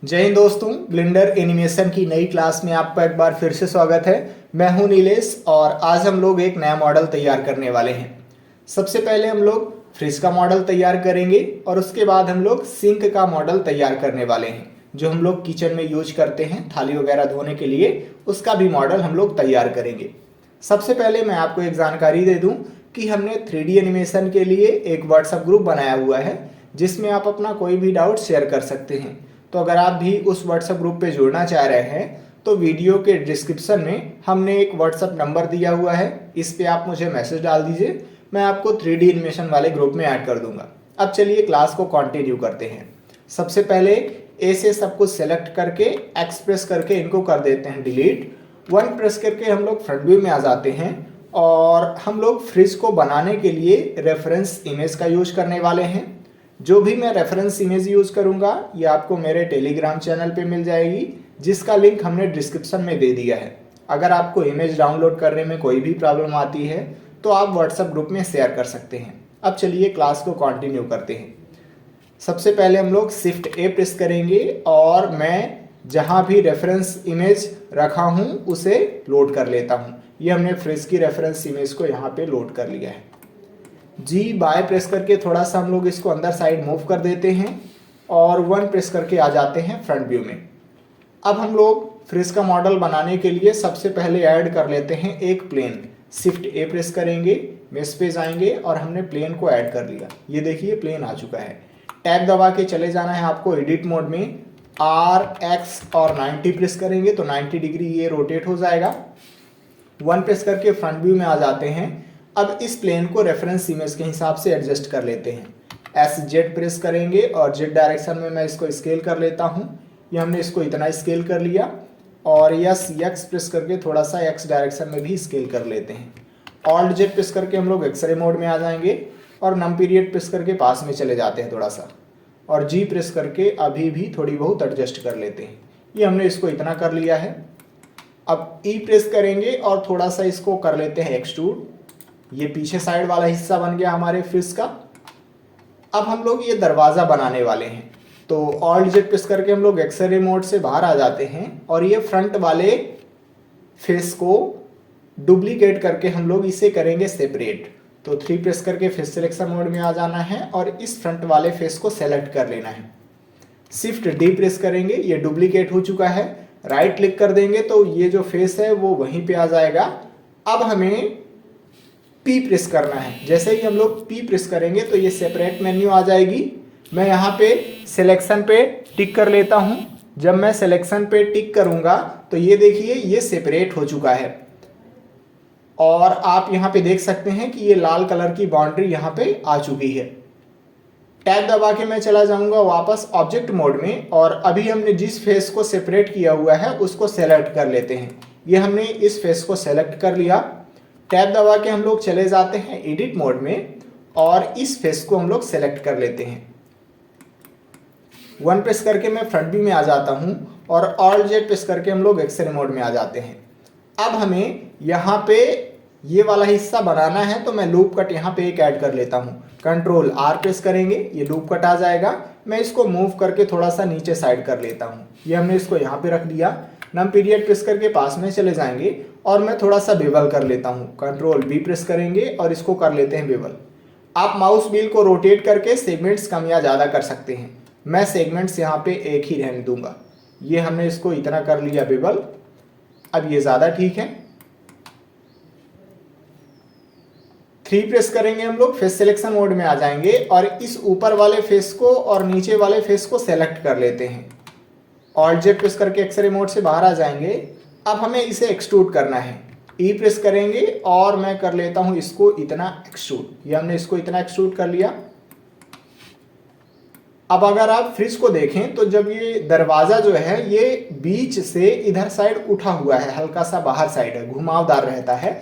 जय हिंद दोस्तों, blender animation की नई क्लास में आपका एक बार फिर से स्वागत है। मैं हूं नीलेश और आज हम लोग एक नया मॉडल तैयार करने वाले हैं। सबसे पहले हम लोग फ्रिज का मॉडल तैयार करेंगे और उसके बाद हम लोग सिंक का मॉडल तैयार करने वाले हैं, जो हम लोग किचन में यूज करते हैं थाली वगैरह धोने के लिए। उसका भी मॉडल हम लोग तैयार करेंगे। सबसे पहले मैं आपको एक जानकारी दे दूं कि हमने 3D एनिमेशन के लिए एक व्हाट्सएप ग्रुप बनाया हुआ है, जिसमें आप अपना कोई भी डाउट शेयर कर सकते हैं। तो अगर आप भी उस व्हाट्सएप ग्रुप पे जुड़ना चाह रहे हैं तो वीडियो के डिस्क्रिप्शन में हमने एक व्हाट्सएप नंबर दिया हुआ है, इस पे आप मुझे मैसेज डाल दीजिए, मैं आपको 3D एनिमेशन वाले ग्रुप में ऐड कर दूंगा। अब चलिए क्लास को कंटिन्यू करते हैं। सबसे पहले ए से सब कुछ सेलेक्ट करके एक्स प्रेस करके इनको कर देते हैं डिलीट। 1 प्रेस करके हम लोग फ्रंट व्यू में आ जाते हैं और हम लोग फ्रिज को बनाने के लिए रेफरेंस इमेज का यूज करने वाले हैं। जो भी मैं रेफरेंस इमेज यूज करूंगा ये आपको मेरे टेलीग्राम चैनल पे मिल जाएगी, जिसका लिंक हमने डिस्क्रिप्शन में दे दिया है। अगर आपको इमेज डाउनलोड करने में कोई भी प्रॉब्लम आती है तो आप व्हाट्सएप ग्रुप में शेयर कर सकते हैं। अब चलिए क्लास को कंटिन्यू करते हैं। सबसे पहले हम लोग शिफ्ट ए प्रेस करेंगे और मैं जहां भी रेफरेंस इमेज रखा हूं उसे लोड कर लेता हूं। ये हमने फ्रिज की रेफरेंस इमेज को यहाँ पे लोड कर लिया है। जी बाय प्रेस करके थोड़ा सा हम लोग इसको अंदर साइड मूव कर देते हैं और 1 प्रेस करके आ जाते हैं फ्रंट व्यू में। अब हम लोग फ्रिज का मॉडल बनाने के लिए सबसे पहले ऐड कर लेते हैं एक प्लेन। शिफ्ट ए प्रेस करेंगे, मेश पे जाएंगे और हमने प्लेन को ऐड कर लिया। ये देखिए प्लेन आ चुका है। टैब दबा के चले जाना है आपको एडिट मोड में। आर एक्स और 90 प्रेस करेंगे तो 90 डिग्री ये रोटेट हो जाएगा। 1 प्रेस करके फ्रंट व्यू में आ जाते हैं। अब इस प्लेन को रेफरेंस इमेज के हिसाब से एडजस्ट कर लेते हैं। एस जेड प्रेस करेंगे और जेड डायरेक्शन में मैं इसको स्केल कर लेता हूँ। ये हमने इसको इतना स्केल कर लिया और यस एक्स प्रेस करके थोड़ा सा एक्स डायरेक्शन में भी स्केल कर लेते हैं। ऑल्ट जेड प्रेस करके हम लोग एक्सरे मोड में आ जाएंगे और नम पीरियड प्रेस करके पास में चले जाते हैं थोड़ा सा, और जी प्रेस करके अभी भी थोड़ी बहुत एडजस्ट कर लेते हैं। ये हमने इसको इतना कर लिया है। अब ई प्रेस करेंगे और थोड़ा सा इसको कर लेते हैं एक्सट्रूड। ये पीछे साइड वाला हिस्सा बन गया हमारे फ्रिज का। अब हम लोग ये दरवाज़ा बनाने वाले हैं तो ऑल्ट जेड प्रेस करके हम लोग एक्सरे मोड से बाहर आ जाते हैं और ये फ्रंट वाले फेस को डुप्लीकेट करके हम लोग इसे करेंगे सेपरेट। तो 3 प्रेस करके फेस सिलेक्शन मोड में आ जाना है और इस फ्रंट वाले फेस को सेलेक्ट कर लेना है। शिफ्ट डी प्रेस करेंगे, ये डुप्लीकेट हो चुका है। राइट क्लिक कर देंगे तो ये जो फेस है वो वहीं पे आ जाएगा। अब हमें पी प्रेस करना है। जैसे ही हम लोग पी प्रेस करेंगे तो ये सेपरेट मेन्यू आ जाएगी। मैं यहाँ पे सिलेक्शन पे टिक कर लेता हूँ। जब मैं सिलेक्शन पे टिक करूँगा तो ये देखिए ये सेपरेट हो चुका है और आप यहाँ पे देख सकते हैं कि ये लाल कलर की बाउंड्री यहाँ पे आ चुकी है। टैब दबा के मैं चला जाऊँगा वापस ऑब्जेक्ट मोड में और अभी हमने जिस फेस को सेपरेट किया हुआ है उसको सेलेक्ट कर लेते हैं। ये हमने इस फेस को सेलेक्ट कर लिया। टैब दबा के हम लोग चले जाते हैं एडिट मोड में और इस फेस को हम लोग सेलेक्ट कर लेते हैं। 1 प्रेस करके मैं फ्रंट व्यू में आ जाता हूं और ऑल्ट जेड प्रेस करके हम लोग एक्सरे मोड में आ जाते हैं। अब हमें यहाँ पे ये वाला हिस्सा बनाना है तो मैं लूप कट यहाँ पे एक ऐड कर लेता हूँ। कंट्रोल आर प्रेस करेंगे, ये लूप कट आ जाएगा। मैं इसको मूव करके थोड़ा सा नीचे साइड कर लेता हूँ। ये हमने इसको यहाँ पे रख दिया। नम पीरियड प्रेस करके पास में चले जाएंगे और मैं थोड़ा सा बेवल कर लेता हूँ। कंट्रोल बी प्रेस करेंगे और इसको कर लेते हैं बेवल। आप माउस व्हील को रोटेट करके सेगमेंट्स कम या ज़्यादा कर सकते हैं। मैं सेगमेंट्स यहाँ पे एक ही रहने दूंगा। ये हमने इसको इतना कर लिया बेवल। अब ये ज़्यादा ठीक है। 3 प्रेस करेंगे हम लोग, फेस सिलेक्शन मोड में आ जाएंगे और इस ऊपर वाले फेस को और नीचे वाले फेस को सेलेक्ट कर लेते हैं। ऑल्ट जेड प्रेस करके एक्सरे मोड से बाहर आ जाएंगे। अब हमें इसे एक्सट्रूड करना है। ई प्रेस करेंगे और मैं कर लेता हूं इसको इतना एक्सट्रूड। ये हमने इसको इतना एक्सट्रूड कर लिया। अब अगर आप फ्रिज को देखें तो जब ये दरवाजा जो है ये बीच से इधर साइड उठा हुआ है, हल्का सा बाहर साइड है, घुमावदार रहता है।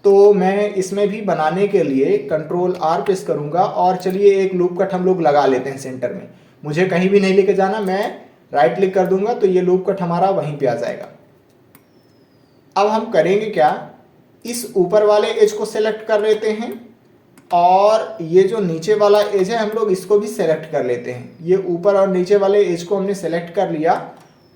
तो मैं इसमें भी बनाने के लिए कंट्रोल आर प्रेस करूंगा और चलिए एक लूप कट हम लोग लगा लेते हैं सेंटर में। मुझे कहीं भी नहीं लेके जाना, मैं राइट क्लिक कर दूंगा तो ये लूप कट हमारा वहीं पे आ जाएगा। अब हम करेंगे क्या, इस ऊपर वाले एज को सेलेक्ट कर लेते हैं और ये जो नीचे वाला एज है हम लोग इसको भी सेलेक्ट कर लेते हैं। ये ऊपर और नीचे वाले एज को हमने सेलेक्ट कर लिया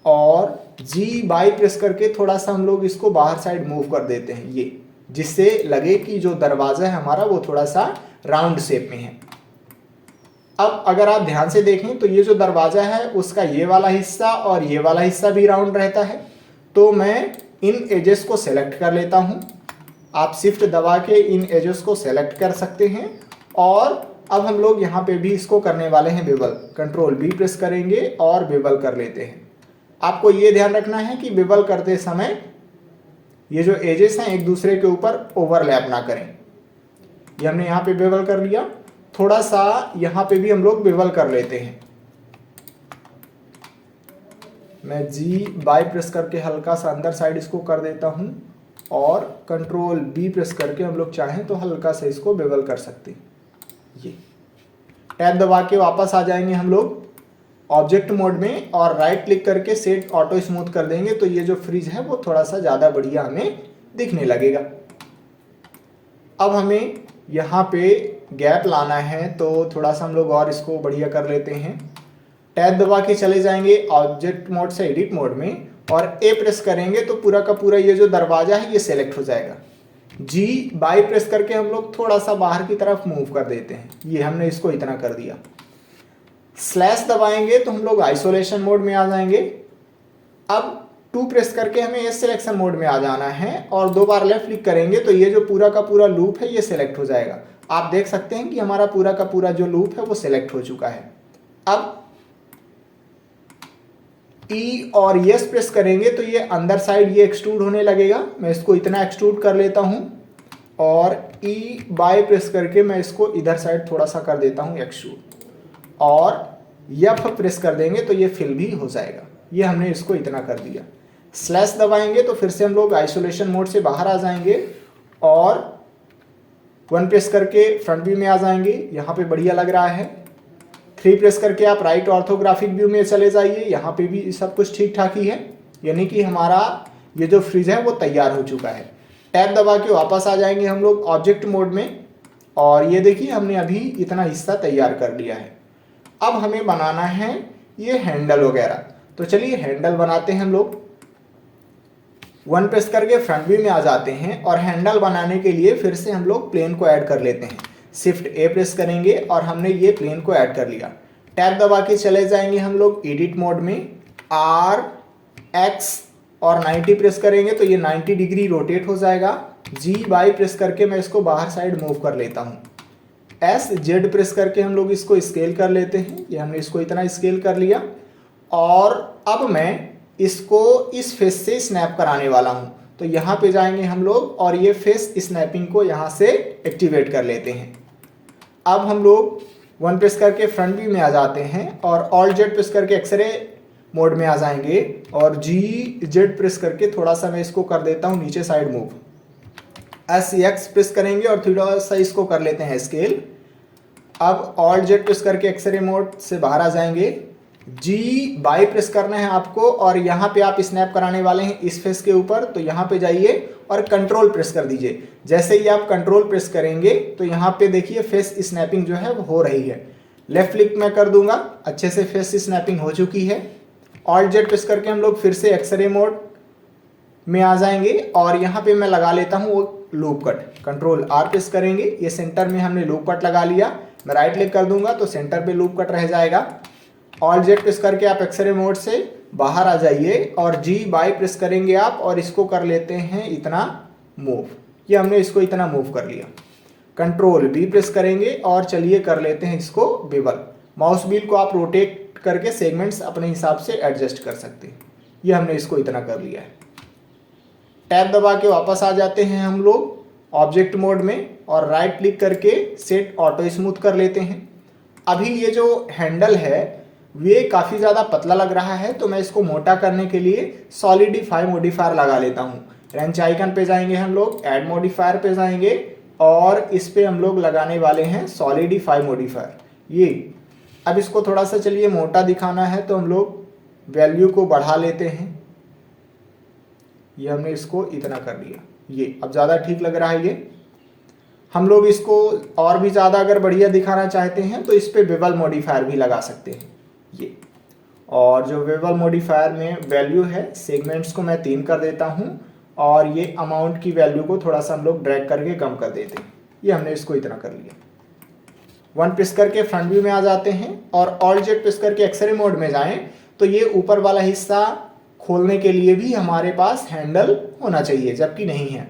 और जी बाई प्रेस करके थोड़ा सा हम लोग इसको बाहर साइड मूव कर देते हैं, ये जिससे लगे कि जो दरवाजा है हमारा वो थोड़ा सा राउंड शेप में है। अब अगर आप ध्यान से देखें तो ये जो दरवाजा है उसका ये वाला हिस्सा और ये वाला हिस्सा भी राउंड रहता है। तो मैं इन एजेस को सेलेक्ट कर लेता हूँ। आप शिफ्ट दबा के इन एजेस को सेलेक्ट कर सकते हैं और अब हम लोग यहाँ पे भी इसको करने वाले हैं बेवल। कंट्रोल बी प्रेस करेंगे और बेवल कर लेते हैं। आपको ये ध्यान रखना है कि बेवल करते समय ये जो एजेस हैं एक दूसरे के ऊपर ओवरलैप ना करें। ये हमने यहाँ पे बेवल कर लिया, थोड़ा सा यहाँ पे भी हम लोग बेवल कर लेते हैं। मैं जी बाई प्रेस करके हल्का सा अंदर साइड इसको कर देता हूँ और कंट्रोल बी प्रेस करके हम लोग चाहें तो हल्का सा इसको बेवल कर सकते हैं। ये टैब दबा के वापस आ जाएंगे हम लोग ऑब्जेक्ट मोड में और राइट क्लिक करके सेट ऑटो स्मूथ कर देंगे तो ये जो फ्रिज है वो थोड़ा सा ज़्यादा बढ़िया हमें दिखने लगेगा। अब हमें यहाँ पे गैप लाना है तो थोड़ा सा हम लोग और इसको बढ़िया कर लेते हैं। टैब दबा के चले जाएंगे ऑब्जेक्ट मोड से एडिट मोड में और ए प्रेस करेंगे तो पूरा का पूरा ये जो दरवाजा है ये सेलेक्ट हो जाएगा। जी बाई प्रेस करके हम लोग थोड़ा सा बाहर की तरफ मूव कर देते हैं। ये हमने इसको इतना कर दिया। स्लैश दबाएंगे तो हम लोग आइसोलेशन मोड में आ जाएंगे। अब 2 प्रेस करके हमें ये सिलेक्शन मोड में आ जाना है और 2 बार लेफ्ट क्लिक करेंगे तो ये जो पूरा का पूरा लूप है ये सिलेक्ट हो जाएगा। आप देख सकते हैं कि हमारा पूरा का पूरा जो लूप है वो सिलेक्ट हो चुका है। अब ई और यस प्रेस करेंगे तो ये अंदर साइड ये एक्सट्रूड होने लगेगा। मैं इसको इतना एक्सट्रूड कर लेता हूँ और ई बाय प्रेस करके मैं इसको इधर साइड थोड़ा सा कर देता हूँ एक्सट्रूड और एफ प्रेस कर देंगे तो ये फिल भी हो जाएगा। ये हमने इसको इतना कर दिया। स्लैश दबाएंगे तो फिर से हम लोग आइसोलेशन मोड से बाहर आ जाएंगे और 1 प्रेस करके फ्रंट व्यू में आ जाएंगे। यहाँ पे बढ़िया लग रहा है। 3 प्रेस करके आप राइट ऑर्थोग्राफिक व्यू में चले जाइए। यहाँ पे भी सब कुछ ठीक ठाक ही है, यानी कि हमारा ये जो फ्रिज है वो तैयार हो चुका है। टैब दबा के वापस आ जाएंगे हम लोग ऑब्जेक्ट मोड में और ये देखिए हमने अभी इतना हिस्सा तैयार कर लिया है। अब हमें बनाना है ये हैंडल वगैरह, तो चलिए हैंडल बनाते हैं हम लोग। 1 प्रेस करके फ्रंट व्यू में आ जाते हैं और हैंडल बनाने के लिए फिर से हम लोग प्लेन को ऐड कर लेते हैं। शिफ्ट ए प्रेस करेंगे और हमने ये प्लेन को ऐड कर लिया। टैब दबा के चले जाएंगे हम लोग एडिट मोड में, आर एक्स और 90 प्रेस करेंगे तो ये 90 डिग्री रोटेट हो जाएगा। जी बाई प्रेस करके मैं इसको बाहर साइड मूव कर लेता हूँ। एस जेड प्रेस करके हम लोग इसको स्केल कर लेते हैं। ये हमने इसको इतना स्केल कर लिया और अब मैं इसको इस फेस से स्नैप कराने वाला हूँ। तो यहाँ पे जाएंगे हम लोग और ये फेस स्नैपिंग को यहाँ से एक्टिवेट कर लेते हैं। अब हम लोग 1 प्रेस करके फ्रंट व्यू में आ जाते हैं और ऑल्ट जेड प्रेस करके एक्सरे मोड में आ जाएंगे और जी जेड प्रेस करके थोड़ा सा मैं इसको कर देता हूँ नीचे side move. S x press करेंगे और थोड़ा सा इसको कर लेते हैं स्केल। अब ऑल्ट जेड प्रेस करके एक्सरे मोड से बाहर आ जाएंगे। जी बाई प्रेस करना है आपको और यहाँ पे आप स्नैप कराने वाले हैं इस फेस के ऊपर, तो यहाँ पे जाइए और कंट्रोल प्रेस कर दीजिए। जैसे ही आप कंट्रोल प्रेस करेंगे तो यहाँ पे देखिए फेस स्नैपिंग जो है वो हो रही है। लेफ्ट क्लिक मैं कर दूंगा, अच्छे से फेस स्नैपिंग हो चुकी है। ऑल्ट जेड प्रेस करके हम लोग फिर से एक्सरे मोड में आ जाएंगे और यहाँ पे मैं लगा लेता हूँ वो loop cut. Control are press करेंगे, ये सेंटर में हमने लूप कट लगा लिया। मैं राइट क्लिक कर दूंगा तो सेंटर पे लूप कट रह जाएगा। ऑल्ट जेड प्रेस करके आप एक्सरे मोड से बाहर आ जाइए और जी बाई प्रेस करेंगे आप और इसको कर लेते हैं इतना मूव। ये हमने इसको इतना मूव कर लिया। कंट्रोल बी प्रेस करेंगे और चलिए कर लेते हैं इसको बेवल। माउस व्हील को आप रोटेट करके सेगमेंट्स अपने हिसाब से एडजस्ट कर सकते हैं। ये हमने इसको इतना कर लिया है। टैब दबा के वापस आ जाते हैं हम लोग ऑब्जेक्ट मोड में और राइट क्लिक करके सेट ऑटो स्मूथ कर लेते हैं। अभी ये जो हैंडल है वे काफ़ी ज़्यादा पतला लग रहा है, तो मैं इसको मोटा करने के लिए सॉलिडिफाई मॉडिफायर लगा लेता हूँ। रेंच आइकन पे जाएंगे हम लोग, ऐड मॉडिफायर पे जाएंगे और इस पे हम लोग लगाने वाले हैं सॉलिडिफाई मॉडिफायर। ये अब इसको थोड़ा सा चलिए मोटा दिखाना है तो हम लोग वैल्यू को बढ़ा लेते हैं। ये हमने इसको इतना कर लिया, ये अब ज़्यादा ठीक लग रहा है ये। हम लोग इसको और भी ज़्यादा अगर बढ़िया दिखाना चाहते हैं तो इस पर बेवल मॉडिफायर भी लगा सकते हैं ये। और जो बेवल मॉडिफायर में वैल्यू है, सेगमेंट्स को मैं 3 कर देता हूँ और ये अमाउंट की वैल्यू को थोड़ा सा हम लोग ड्रैग करके कम कर देते हैं। ये हमने इसको इतना कर लिया। 1 प्रेस करके फ्रंट व्यू में आ जाते हैं और ऑल्ट जेड प्रेस करके एक्सरे मोड में जाएं तो ये ऊपर वाला हिस्सा खोलने के लिए भी हमारे पास हैंडल होना चाहिए, जबकि नहीं है।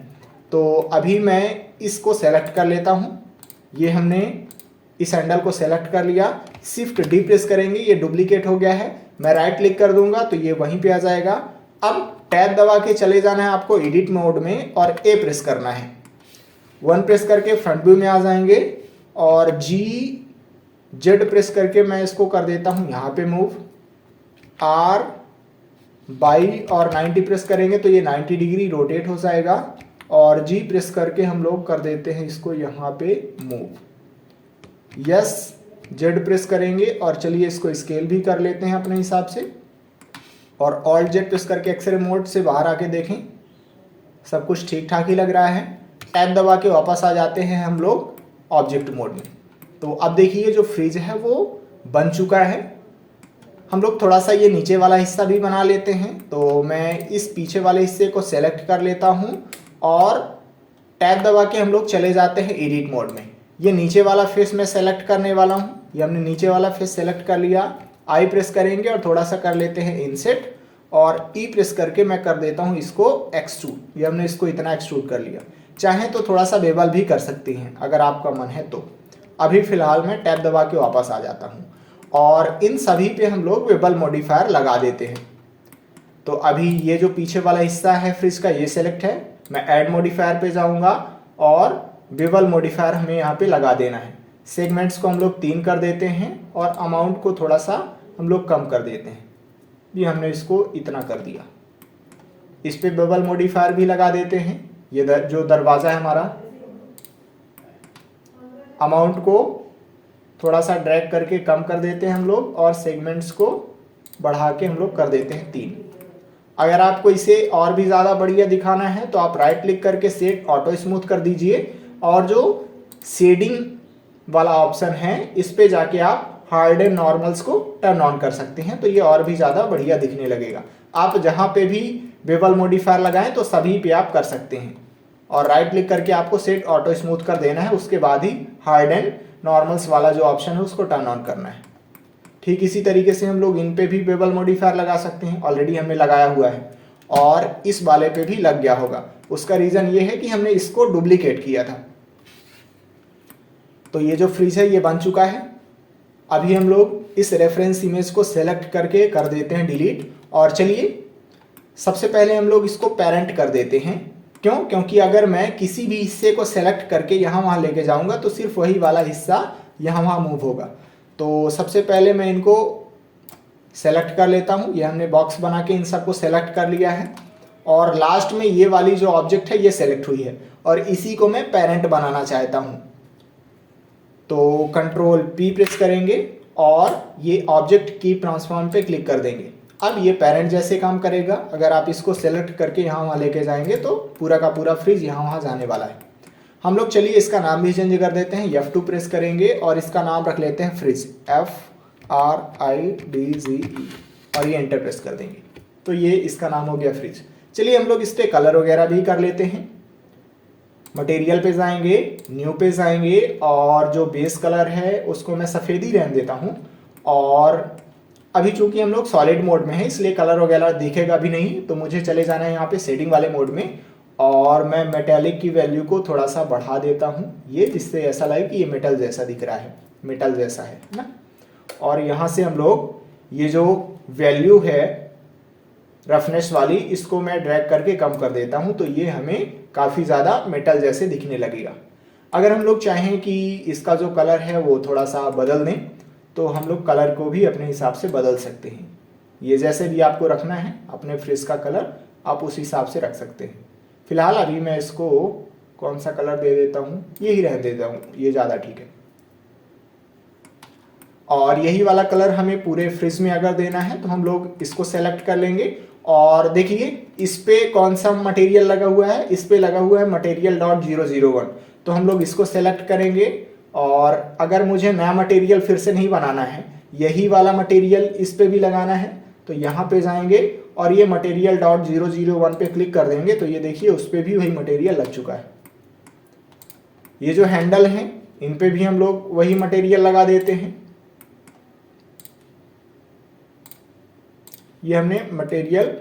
तो अभी मैं इसको सेलेक्ट कर लेता हूँ। ये हमने इस हैंडल को सेलेक्ट कर लिया। शिफ्ट डी प्रेस करेंगे, ये डुप्लीकेट हो गया है। मैं राइट क्लिक कर दूंगा तो ये वहीं पे आ जाएगा। अब टैब दबा के चले जाना है आपको एडिट मोड में और ए प्रेस करना है। 1 प्रेस करके फ्रंट व्यू में आ जाएंगे और जी जेड प्रेस करके मैं इसको कर देता हूँ यहाँ पे मूव। आर बाई और 90 प्रेस करेंगे तो ये 90 डिग्री रोटेट हो जाएगा और जी प्रेस करके हम लोग कर देते हैं इसको यहाँ पे मूव। यस जेड प्रेस करेंगे और चलिए इसको स्केल भी कर लेते हैं अपने हिसाब से और ऑल्ट जेड प्रेस करके एक्सरे मोड से बाहर आके देखें, सब कुछ ठीक ठाक ही लग रहा है। टैब दबा के वापस आ जाते हैं हम लोग ऑब्जेक्ट मोड में। तो अब देखिए जो फ्रिज है वो बन चुका है। हम लोग थोड़ा सा ये नीचे वाला हिस्सा भी बना लेते हैं। तो मैं इस पीछे वाले हिस्से को सेलेक्ट कर लेता हूँ और टैब दबा के हम लोग चले जाते हैं एडिट मोड में। ये नीचे वाला फेस मैं सेलेक्ट करने वाला हूँ। ये हमने नीचे वाला फेस सेलेक्ट कर लिया। आई प्रेस करेंगे और थोड़ा सा कर लेते हैं इनसेट और ई प्रेस करके मैं कर देता हूँ इसको एक्सट्रूड। ये हमने इसको इतना एक्सट्रूड कर लिया। चाहें तो थोड़ा सा बेवल भी कर सकती हैं अगर आपका मन है तो। अभी फ़िलहाल मैं टैब दबा के वापस आ जाता हूँ और इन सभी पे हम लोग बेवल मॉडिफायर लगा देते हैं। तो अभी ये जो पीछे वाला हिस्सा है फ्रिज का ये सेलेक्ट है। मैं ऐड मॉडिफायर पे जाऊँगा और बेवल मॉडिफायर हमें यहाँ पे लगा देना है। सेगमेंट्स को हम लोग 3 कर देते हैं और अमाउंट को थोड़ा सा हम लोग कम कर देते हैं। ये हमने इसको इतना कर दिया। इस पे बेवल मॉडिफायर भी लगा देते हैं। ये जो दरवाज़ा है हमारा, अमाउंट को थोड़ा सा ड्रैग करके कम कर देते हैं हम लोग और सेगमेंट्स को बढ़ा के हम लोग कर देते हैं 3। अगर आपको इसे और भी ज़्यादा बढ़िया दिखाना है तो आप राइट क्लिक करके सेट ऑटो स्मूथ कर दीजिए और जो शेडिंग वाला ऑप्शन है इस पे जाके आप हार्ड एंड नॉर्मल्स को टर्न ऑन कर सकते हैं। तो ये और भी ज़्यादा बढ़िया दिखने लगेगा। आप जहाँ पे भी बेवल मॉडिफायर लगाएं तो सभी पे आप कर सकते हैं और राइट क्लिक करके आपको सेट ऑटो स्मूथ कर देना है। उसके बाद ही हार्ड एंड नॉर्मल्स वाला जो ऑप्शन है उसको टर्न ऑन करना है। ठीक इसी तरीके से हम लोग इन पे भी बेवल मॉडिफायर लगा सकते हैं। ऑलरेडी हमने लगाया हुआ है और इस वाले पे भी लग गया होगा। उसका रीज़न ये है कि हमने इसको डुप्लीकेट किया था। तो ये जो फ्रिज है ये बन चुका है। अभी हम लोग इस रेफरेंस इमेज को सेलेक्ट करके कर देते हैं डिलीट और चलिए सबसे पहले हम लोग इसको पेरेंट कर देते हैं। क्यों? क्योंकि अगर मैं किसी भी हिस्से को सेलेक्ट करके यहाँ वहाँ लेके जाऊँगा तो सिर्फ वही वाला हिस्सा यहाँ वहाँ मूव होगा। तो सबसे पहले मैं इनको सेलेक्ट कर लेता हूँ। ये हमने बॉक्स बना के इन सबको सेलेक्ट कर लिया है और लास्ट में ये वाली जो ऑब्जेक्ट है ये सेलेक्ट हुई है और इसी को मैं पेरेंट बनाना चाहता हूँ। तो कंट्रोल पी प्रेस करेंगे और ये ऑब्जेक्ट की ट्रांसफॉर्म पे क्लिक कर देंगे। अब ये पेरेंट जैसे काम करेगा। अगर आप इसको सेलेक्ट करके यहाँ वहाँ लेके जाएंगे तो पूरा का पूरा फ्रिज यहाँ वहाँ जाने वाला है। हम लोग चलिए इसका नाम भी चेंज कर देते हैं। F2 प्रेस करेंगे और इसका नाम रख लेते हैं फ्रिज, FRIDZE और ये एंटर प्रेस कर देंगे तो ये इसका नाम हो गया फ्रिज। चलिए हम लोग इस पर कलर वगैरह भी कर लेते हैं। मटेरियल पे जाएंगे, न्यू पे जाएंगे और जो बेस कलर है उसको मैं सफ़ेद ही रहने देता हूँ। और अभी चूंकि हम लोग सॉलिड मोड में है इसलिए कलर वगैरह दिखेगा भी नहीं। तो मुझे चले जाना है यहाँ पे शेडिंग वाले मोड में और मैं मेटेलिक की वैल्यू को थोड़ा सा बढ़ा देता हूँ ये, जिससे ऐसा लगे कि ये मेटल जैसा दिख रहा है, मेटल जैसा है ना। और यहाँ से हम लोग ये जो वैल्यू है रफनेस वाली इसको मैं ड्रैग करके कम कर देता हूँ तो ये हमें काफ़ी ज़्यादा मेटल जैसे दिखने लगेगा। अगर हम लोग चाहें कि इसका जो कलर है वो थोड़ा सा बदल दें तो हम लोग कलर को भी अपने हिसाब से बदल सकते हैं। ये जैसे भी आपको रखना है अपने फ्रिज का कलर आप उस हिसाब से रख सकते हैं। फिलहाल अभी मैं इसको कौन सा कलर दे देता हूँ, यही रहने देता हूँ, ये ज़्यादा ठीक है। और यही वाला कलर हमें पूरे फ्रिज में अगर देना है तो हम लोग इसको सेलेक्ट कर लेंगे और देखिए इस पे कौन सा मटेरियल लगा हुआ है, इस पे लगा हुआ है मटेरियल .001। तो तो हम लोग इसको सेलेक्ट करेंगे और अगर मुझे नया मटेरियल फिर से नहीं बनाना है, यही वाला मटेरियल इस पे भी लगाना है, तो यहाँ पे जाएंगे और ये मटेरियल डॉट 001 पे क्लिक कर देंगे तो ये देखिए उस पे भी वही मटेरियल लग चुका है। ये जो हैंडल हैं इन पे भी हम लोग वही मटेरियल लगा देते हैं। ये हमने मटेरियल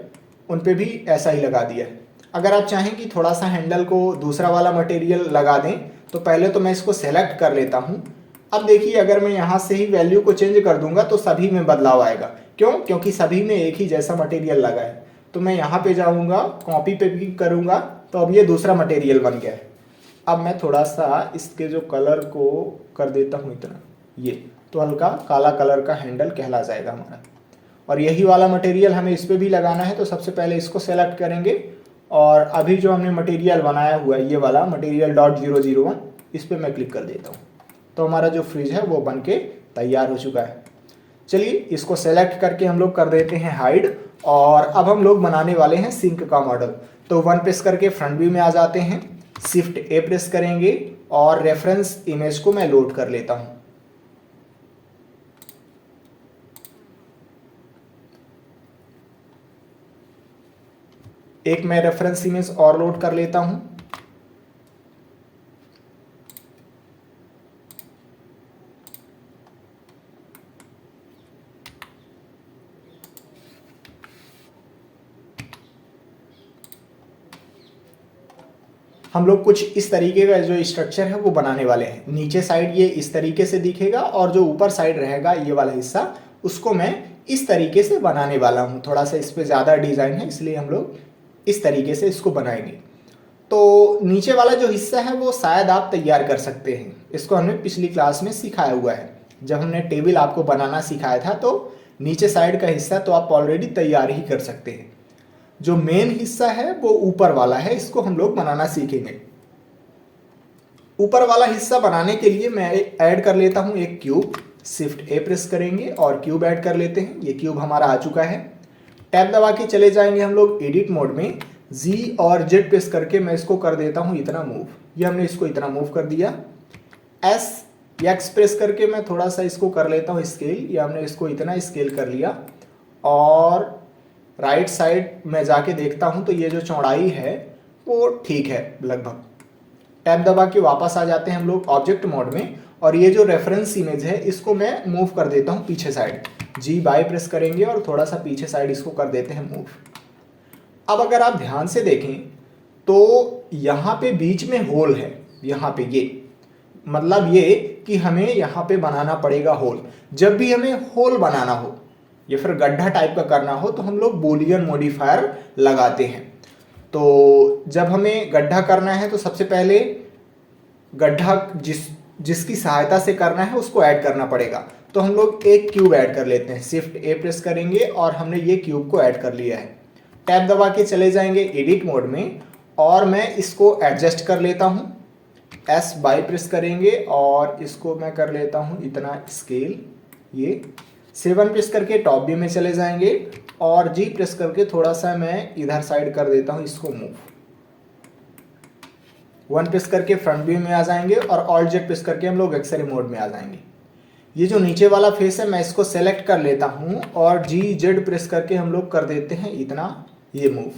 उन पे भी ऐसा ही लगा दिया है। अगर आप चाहें कि थोड़ा सा हैंडल को दूसरा वाला मटेरियल लगा दें तो पहले तो मैं इसको सेलेक्ट कर लेता हूँ। अब देखिए अगर मैं यहाँ से ही वैल्यू को चेंज कर दूंगा तो सभी में बदलाव आएगा। क्यों? क्योंकि सभी में एक ही जैसा मटेरियल लगा है। तो मैं यहाँ पे जाऊँगा, कॉपी पे क्लिक करूँगा तो अब ये दूसरा मटेरियल बन गया है। अब मैं थोड़ा सा इसके जो कलर को कर देता हूँ इतना, ये तो हल्का काला कलर का हैंडल कहला जाएगा हमारा। और यही वाला मटेरियल हमें इस पर भी लगाना है तो सबसे पहले इसको सेलेक्ट करेंगे और अभी जो हमने मटेरियल बनाया हुआ है ये वाला मटेरियल डॉट 001 इस पर मैं क्लिक कर देता हूँ तो हमारा जो फ्रिज है वो बन के तैयार हो चुका है। चलिए इसको सेलेक्ट करके हम लोग कर देते हैं हाइड और अब हम लोग बनाने वाले हैं सिंक का मॉडल। तो 1 प्रेस करके फ्रंट व्यू में आ जाते हैं, शिफ्ट ए प्रेस करेंगे और रेफरेंस इमेज को मैं लोड कर लेता हूँ। एक मैं रेफरेंस इमेज और लोड कर लेता हूं। हम लोग कुछ इस तरीके का जो स्ट्रक्चर है वो बनाने वाले हैं। नीचे साइड ये इस तरीके से दिखेगा और जो ऊपर साइड रहेगा ये वाला हिस्सा उसको मैं इस तरीके से बनाने वाला हूं। थोड़ा सा इस पे ज़्यादा डिज़ाइन है इसलिए हम लोग इस तरीके से इसको बनाएंगे। तो नीचे वाला जो हिस्सा है वो शायद आप तैयार कर सकते हैं। इसको हमने पिछली क्लास में सिखाया हुआ है। जब हमने टेबल आपको बनाना सिखाया था तो नीचे साइड का हिस्सा तो आप ऑलरेडी तैयार ही कर सकते हैं। जो मेन हिस्सा है वो ऊपर वाला है, इसको हम लोग बनाना सीखेंगे। ऊपर वाला हिस्सा बनाने के लिए मैं ऐड कर लेता हूं एक क्यूब। शिफ्ट ए प्रेस करेंगे और क्यूब ऐड कर लेते हैं। ये क्यूब हमारा आ चुका है। टैब दबा के चले जाएंगे हम लोग एडिट मोड में। जी और जेड प्रेस करके मैं इसको कर देता हूं इतना मूव। ये हमने इसको इतना मूव कर दिया। एस एक्स प्रेस करके मैं थोड़ा सा इसको कर लेता हूं स्केल। ये हमने इसको इतना स्केल कर लिया और राइट साइड में जाके देखता हूं तो ये जो चौड़ाई है वो ठीक है लगभग। टैब दबा के वापस आ जाते हैं हम लोग ऑब्जेक्ट मोड में और ये जो रेफरेंस इमेज है इसको मैं मूव कर देता हूं पीछे साइड। जी बाई प्रेस करेंगे और थोड़ा सा पीछे साइड इसको कर देते हैं मूव। अब अगर आप ध्यान से देखें तो यहाँ पे बीच में होल है। यहाँ पे ये मतलब ये कि हमें यहाँ पे बनाना पड़ेगा होल। जब भी हमें होल बनाना हो या फिर गड्ढा टाइप का करना हो तो हम लोग बूलियन मॉडिफायर लगाते हैं। तो जब हमें गड्ढा करना है तो सबसे पहले गड्ढा जिसकी सहायता से करना है उसको ऐड करना पड़ेगा। तो हम लोग एक क्यूब ऐड कर लेते हैं। शिफ्ट ए प्रेस करेंगे और हमने ये क्यूब को ऐड कर लिया है। टैब दबा के चले जाएंगे एडिट मोड में और मैं इसको एडजस्ट कर लेता हूँ। एस बाई प्रेस करेंगे और इसको मैं कर लेता हूँ इतना स्केल। ये 7 प्रेस करके टॉप व्यू में चले जाएंगे और जी प्रेस करके थोड़ा सा मैं इधर साइड कर देता हूँ इसको मूव। 1 प्रेस करके फ्रंट व्यू में आ जाएंगे और ऑल्ट जेड प्रेस करके हम लोग एक्सरे मोड में आ जाएंगे। ये जो नीचे वाला फेस है मैं इसको सेलेक्ट कर लेता हूँ और जी जेड प्रेस करके हम लोग कर देते हैं इतना ये मूव।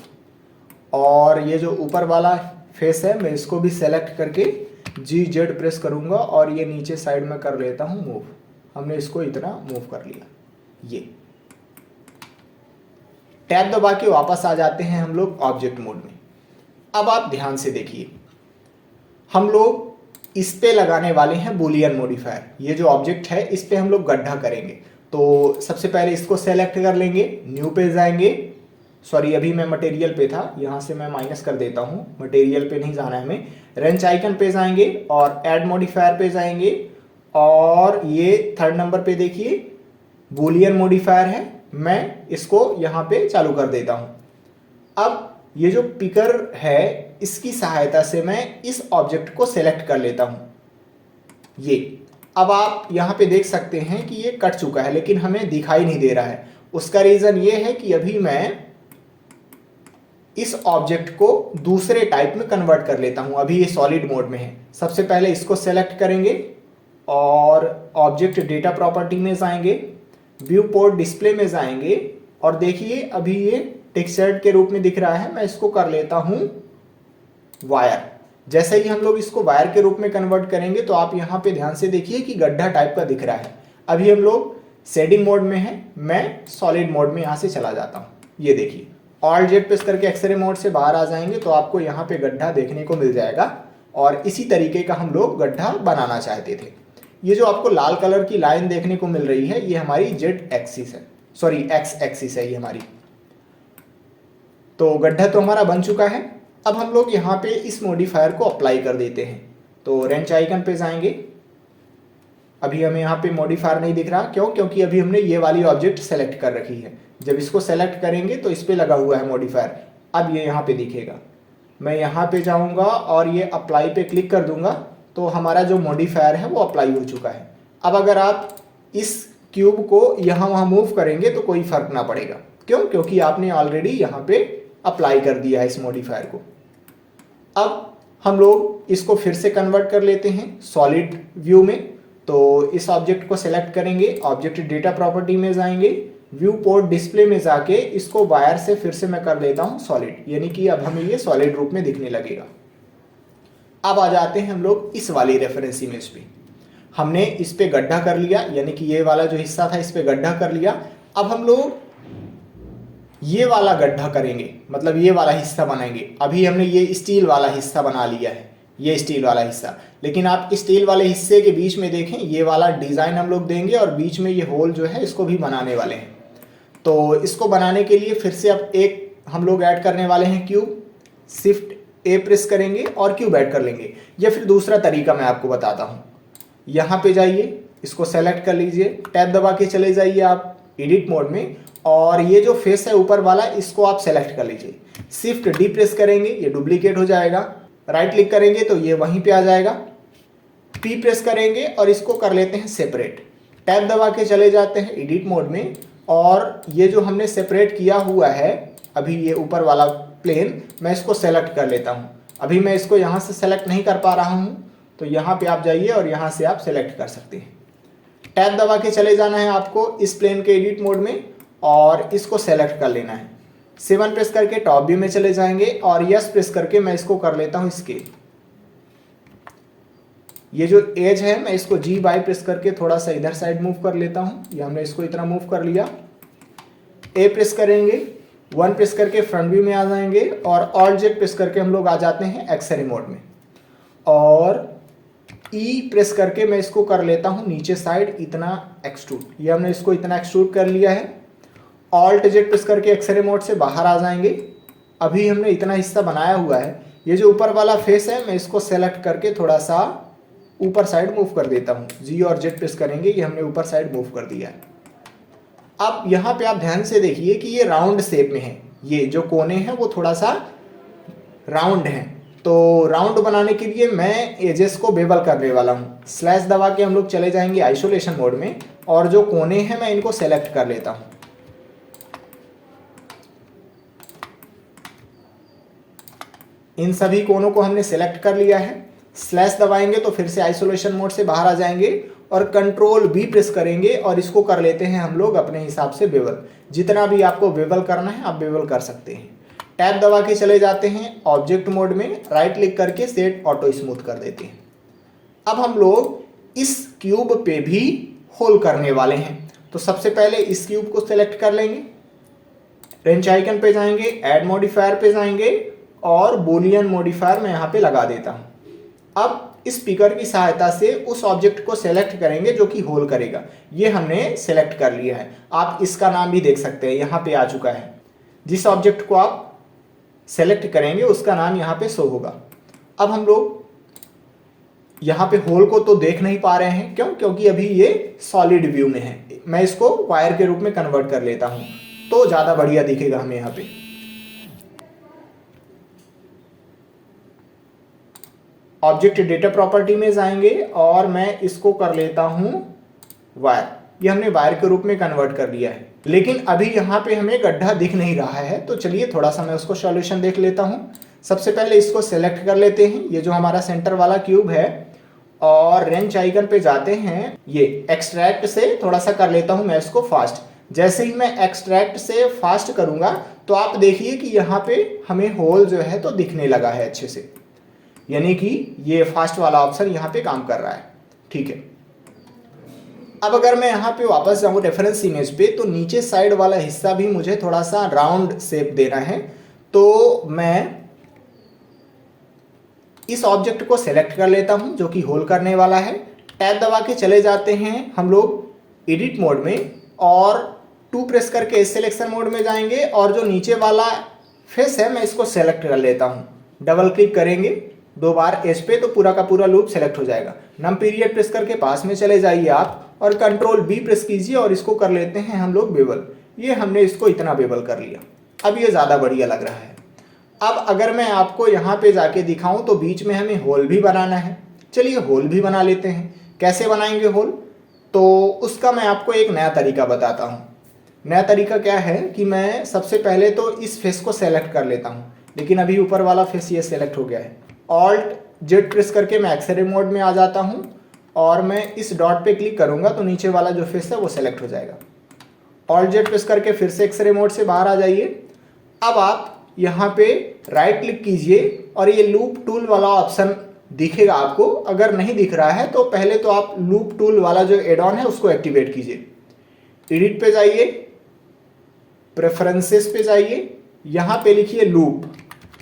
और ये जो ऊपर वाला फेस है मैं इसको भी सेलेक्ट करके जी जेड प्रेस करूँगा और ये नीचे साइड में कर लेता हूँ मूव। हमने इसको इतना मूव कर लिया। ये टैब दबा के वापस आ जाते हैं हम लोग ऑब्जेक्ट मोड में। अब आप ध्यान से देखिए हम लोग इस पे लगाने वाले हैं बूलियन मॉडिफायर। ये जो ऑब्जेक्ट है इस पे हम लोग गड्ढा करेंगे। तो सबसे पहले इसको सेलेक्ट कर लेंगे, न्यू पे जाएंगे। सॉरी अभी मैं मटेरियल पे था, यहाँ से मैं माइनस कर देता हूँ। मटेरियल पे नहीं जाना है हमें। रेंच आइकन पे जाएंगे और ऐड मॉडिफायर पे जाएंगे और ये 3rd नंबर पे देखिए बूलियन मॉडिफायर है। मैं इसको यहाँ पे चालू कर देता हूँ। अब ये जो पिकर है इसकी सहायता से मैं इस ऑब्जेक्ट को सेलेक्ट कर लेता हूँ। ये अब आप यहाँ पे देख सकते हैं कि ये कट चुका है लेकिन हमें दिखाई नहीं दे रहा है। उसका रीज़न ये है कि अभी मैं इस ऑब्जेक्ट को दूसरे टाइप में कन्वर्ट कर लेता हूं। अभी ये सॉलिड मोड में है। सबसे पहले इसको सेलेक्ट करेंगे और ऑब्जेक्ट डेटा प्रॉपर्टी में जाएंगे, व्यू पोर्ट डिस्प्ले में जाएंगे और देखिए अभी ये टेक्सचर्ड के रूप में दिख रहा है। मैं इसको कर लेता हूं वायर। जैसे ही हम लोग इसको वायर के रूप में कन्वर्ट करेंगे तो आप यहाँ पे ध्यान से देखिए कि गड्ढा टाइप का दिख रहा है। अभी हम लोग शेडिंग मोड में है, मैं सॉलिड मोड में यहाँ से चला जाता हूँ। ये देखिए ऑल्ट जेड प्रेस करके एक्सरे मोड से बाहर आ जाएंगे तो आपको यहाँ पे गड्ढा देखने को मिल जाएगा और इसी तरीके का हम लोग गड्ढा बनाना चाहते थे। ये जो आपको लाल कलर की लाइन देखने को मिल रही है ये हमारी जेड एक्सिस है, सॉरी एक्स एक्सिस है ये हमारी। तो गड्ढा तो हमारा बन चुका है। अब हम लोग यहाँ पे इस मॉडिफायर को अप्लाई कर देते हैं। तो रेंच आइकन पे जाएंगे। अभी हमें यहाँ पे मॉडिफायर नहीं दिख रहा, क्यों? क्योंकि अभी हमने ये वाली ऑब्जेक्ट सेलेक्ट कर रखी है। जब इसको सेलेक्ट करेंगे तो इस पे लगा हुआ है मॉडिफायर, अब ये यहाँ पे दिखेगा। मैं यहाँ पे जाऊँगा और ये अप्लाई पे क्लिक कर दूंगा तो हमारा जो मॉडिफायर है वो अप्लाई हो चुका है। अब अगर आप इस क्यूब को यहाँ वहाँ मूव करेंगे तो कोई फर्क ना पड़ेगा, क्यों? क्योंकि आपने ऑलरेडी यहाँ पे अप्लाई कर दिया है इस मॉडिफायर को। अब हम लोग इसको फिर से कन्वर्ट कर लेते हैं सॉलिड व्यू में। तो इस ऑब्जेक्ट को सेलेक्ट करेंगे, ऑब्जेक्ट डेटा प्रॉपर्टी में जाएंगे, व्यू पोर्ट डिस्प्ले में जाके इसको वायर से फिर से मैं कर लेता हूं सॉलिड, यानी कि अब हमें ये सॉलिड रूप में दिखने लगेगा। अब आ जाते हैं हम लोग इस वाली रेफरेंस इमेज पे। हमने इस पे गड्ढा कर लिया, यानी कि ये वाला जो हिस्सा था इस पे गड्ढा कर लिया। अब हम लोग ये वाला गड्ढा करेंगे, मतलब ये वाला हिस्सा बनाएंगे। अभी हमने ये स्टील वाला हिस्सा बना लिया है, ये स्टील वाला हिस्सा, लेकिन आप स्टील वाले हिस्से के बीच में देखें ये वाला डिज़ाइन हम लोग देंगे और बीच में ये होल जो है इसको भी बनाने वाले हैं। तो इसको बनाने के लिए फिर से अब एक हम लोग ऐड करने वाले हैं क्यूब। शिफ्ट ए प्रेस करेंगे और क्यूब ऐड कर लेंगे, या फिर दूसरा तरीका मैं आपको बताता हूँ। यहाँ पे जाइए, इसको सेलेक्ट कर लीजिए, टैब दबा के चले जाइए आप एडिट मोड में और ये जो फेस है ऊपर वाला इसको आप सेलेक्ट कर लीजिए। शिफ्ट डी प्रेस करेंगे, ये डुप्लीकेट हो जाएगा। राइट क्लिक करेंगे तो ये वहीं पे आ जाएगा। पी प्रेस करेंगे और इसको कर लेते हैं सेपरेट। टैब दबा के चले जाते हैं एडिट मोड में और ये जो हमने सेपरेट किया हुआ है अभी ये ऊपर वाला प्लेन, मैं इसको सेलेक्ट कर लेता हूँ। अभी मैं इसको यहाँ से सेलेक्ट नहीं कर पा रहा हूँ तो यहाँ पे आप जाइए और यहाँ से आप सेलेक्ट कर सकते हैं। टैब दबा के चले जाना है आपको इस प्लेन के एडिट मोड में और इसको सेलेक्ट कर लेना है। 7 प्रेस करके टॉप व्यू में चले जाएंगे और यस प्रेस करके मैं इसको कर लेता हूँ स्केल। ये जो एज है मैं इसको जी बाई प्रेस करके थोड़ा सा इधर साइड मूव कर लेता हूँ। ये हमने इसको इतना मूव कर लिया। ए प्रेस करेंगे, 1 प्रेस करके फ्रंट व्यू में आ जाएंगे और ऑल्ट जेड प्रेस करके हम लोग आ जाते हैं एक्सरे मोड में और ई प्रेस करके मैं इसको कर लेता हूँ नीचे साइड इतना एक्सट्रूड। ये हमने इसको इतना एक्सट्रूड कर लिया है। ऑल्ट जेड प्रेस करके एक्सरे मोड से बाहर आ जाएंगे। अभी हमने इतना हिस्सा बनाया हुआ है। ये जो ऊपर वाला फेस है मैं इसको सेलेक्ट करके थोड़ा सा ऊपर साइड मूव कर देता हूँ। जी और जेड प्रेस करेंगे, ये हमने ऊपर साइड मूव कर दिया है। अब यहाँ पे आप ध्यान से देखिए कि ये राउंड शेप में है। ये जो कोने हैं वो थोड़ा सा राउंड हैं। तो राउंड बनाने के लिए मैं एजेस को बेवल करने वाला हूँ। स्लैश दबा के हम लोग चले जाएंगे आइसोलेशन मोड में और जो कोने हैं मैं इनको सेलेक्ट कर लेता हूँ। इन सभी कोनों को हमने सेलेक्ट कर लिया है। स्लैश दबाएंगे तो फिर से आइसोलेशन मोड से बाहर आ जाएंगे और कंट्रोल बी प्रेस करेंगे और इसको कर लेते हैं हम लोग अपने हिसाब से बेवल। जितना भी आपको बेवल करना है आप बेवल कर सकते हैं। टैब दबा के चले जाते हैं ऑब्जेक्ट मोड में, राइट क्लिक करके सेट ऑटो स्मूथ कर देते हैं। अब हम लोग इस क्यूब पे भी होल करने वाले हैं। तो सबसे पहले इस क्यूब को सेलेक्ट कर लेंगे, रेंच आइकन पे जाएंगे, ऐड मॉडिफायर पे जाएंगे और बूलियन मॉडिफायर मैं यहाँ पे लगा देता हूँ। अब इस स्पीकर की सहायता से उस ऑब्जेक्ट को सेलेक्ट करेंगे जो कि होल करेगा। ये हमने सेलेक्ट कर लिया है। आप इसका नाम भी देख सकते हैं, यहाँ पे आ चुका है। जिस ऑब्जेक्ट को आप सेलेक्ट करेंगे उसका नाम यहाँ पे शो होगा। अब हम लोग यहाँ पे होल को तो देख नहीं पा रहे हैं, क्यों? क्योंकि अभी ये सॉलिड व्यू में है। मैं इसको वायर के रूप में कन्वर्ट कर लेता हूँ तो ज़्यादा बढ़िया दिखेगा हमें यहाँ पे। ऑब्जेक्ट डेटा प्रॉपर्टी में जाएंगे और मैं इसको कर लेता हूँ वायर। ये हमने वायर के रूप में कन्वर्ट कर दिया है। लेकिन अभी यहाँ पे हमें गड्ढा दिख नहीं रहा है, तो चलिए थोड़ा सा मैं उसको सॉल्यूशन देख लेता हूँ। सबसे पहले इसको सेलेक्ट कर लेते हैं, ये जो हमारा सेंटर वाला क्यूब है, और रेंच आइकन पे जाते हैं। ये एक्सट्रैक्ट से थोड़ा सा कर लेता हूँ मैं इसको फास्ट। जैसे ही मैं एक्सट्रैक्ट से फास्ट करूँगा तो आप देखिए कि यहाँ पे हमें होल जो है तो दिखने लगा है अच्छे से, यानी कि ये फास्ट वाला ऑप्शन यहाँ पे काम कर रहा है। ठीक है, अब अगर मैं यहाँ पे वापस जाऊँ रेफरेंस इमेज पे, तो नीचे साइड वाला हिस्सा भी मुझे थोड़ा सा राउंड शेप देना है। तो मैं इस ऑब्जेक्ट को सेलेक्ट कर लेता हूँ जो कि होल करने वाला है। टैब दबा के चले जाते हैं हम लोग एडिट मोड में, और 2 प्रेस करके इस सिलेक्शन मोड में जाएंगे, और जो नीचे वाला फेस है मैं इसको सेलेक्ट कर लेता हूँ। डबल क्लिक करेंगे 2 बार एज पे, तो पूरा का पूरा लूप सेलेक्ट हो जाएगा। नम पीरियड प्रेस करके पास में चले जाइए आप, और कंट्रोल बी प्रेस कीजिए और इसको कर लेते हैं हम लोग बेबल। ये हमने इसको इतना बेबल कर लिया, अब ये ज़्यादा बढ़िया लग रहा है। अब अगर मैं आपको यहाँ पे जाके दिखाऊं तो बीच में हमें होल भी बनाना है। चलिए होल भी बना लेते हैं। कैसे बनाएंगे होल, तो उसका मैं आपको एक नया तरीका बताता हूँ। नया तरीका क्या है कि मैं सबसे पहले तो इस फेस को सेलेक्ट कर लेता हूँ, लेकिन अभी ऊपर वाला फेस ये सेलेक्ट हो गया है। ऑल्ट जेड प्रेस करके मैं एक्सरे मोड में आ जाता हूँ, और मैं इस डॉट पे क्लिक करूँगा तो नीचे वाला जो फेस है वो सेलेक्ट हो जाएगा। ऑल्ट जेड प्रेस करके फिर से एक्सरे मोड से बाहर आ जाइए। अब आप यहाँ पे राइट क्लिक कीजिए और ये लूप टूल वाला ऑप्शन दिखेगा आपको। अगर नहीं दिख रहा है तो पहले तो आप लूप टूल वाला जो एड ऑन है उसको एक्टिवेट कीजिए। एडिट पे जाइए, प्रेफरेंसेस पे जाइए, यहाँ पे लिखिए लूप।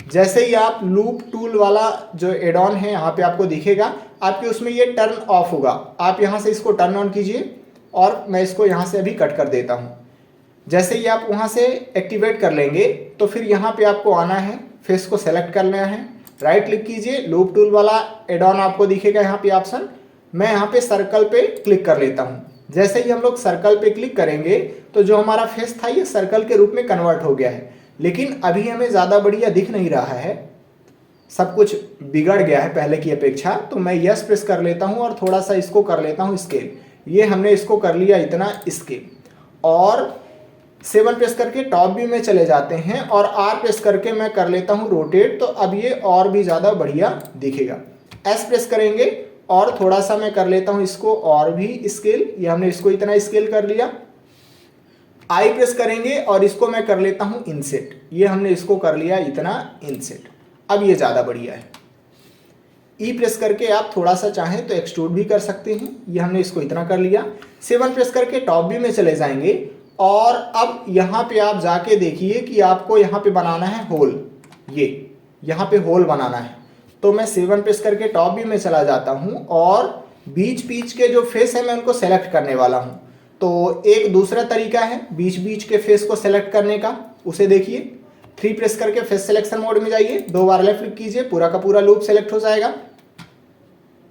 जैसे ही आप लूप टूल वाला जो एड ऑन है यहाँ पे आपको दिखेगा, आपके उसमें ये टर्न ऑफ होगा। आप यहाँ से इसको टर्न ऑन कीजिए, और मैं इसको यहाँ से अभी कट कर देता हूँ। जैसे ही आप वहाँ से एक्टिवेट कर लेंगे तो फिर यहाँ पे आपको आना है, फेस को सेलेक्ट करना है, राइट क्लिक कीजिए, लूप टूल वाला एड ऑन आपको दिखेगा यहाँ पे ऑप्शन। मैं यहाँ पे सर्कल पे क्लिक कर लेता हूँ। जैसे ही हम लोग सर्कल पे क्लिक करेंगे तो जो हमारा फेस था ये सर्कल के रूप में कन्वर्ट हो गया है, लेकिन अभी हमें ज़्यादा बढ़िया दिख नहीं रहा है, सब कुछ बिगड़ गया है पहले की अपेक्षा। तो मैं यस प्रेस कर लेता हूँ और थोड़ा सा इसको कर लेता हूँ स्केल। ये हमने इसको कर लिया इतना स्केल, और 7 प्रेस करके टॉप व्यू में चले जाते हैं, और R प्रेस करके मैं कर लेता हूँ रोटेट। तो अब ये और भी ज़्यादा बढ़िया दिखेगा। S प्रेस करेंगे और थोड़ा सा मैं कर लेता हूँ इसको और भी स्केल। ये हमने इसको इतना स्केल कर लिया। I प्रेस करेंगे और इसको मैं कर लेता हूँ इनसेट। ये हमने इसको कर लिया इतना इनसेट। अब ये ज़्यादा बढ़िया है। E प्रेस करके आप थोड़ा सा चाहें तो एक्सट्रूड भी कर सकते हैं। ये हमने इसको इतना कर लिया। 7 प्रेस करके टॉप व्यू में चले जाएंगे, और अब यहाँ पे आप जाके देखिए कि आपको यहाँ पे बनाना है होल। ये यहाँ पे होल बनाना है, तो मैं 7 प्रेस करके टॉप व्यू में चला जाता हूँ, और बीच बीच के जो फेस है मैं उनको सेलेक्ट करने वाला हूँ। तो एक दूसरा तरीका है बीच बीच के फेस को सेलेक्ट करने का, उसे देखिए। 3 प्रेस करके फेस सिलेक्शन मोड में जाइए, 2 बार लेफ्ट क्लिक कीजिए, पूरा का पूरा लूप सेलेक्ट हो जाएगा।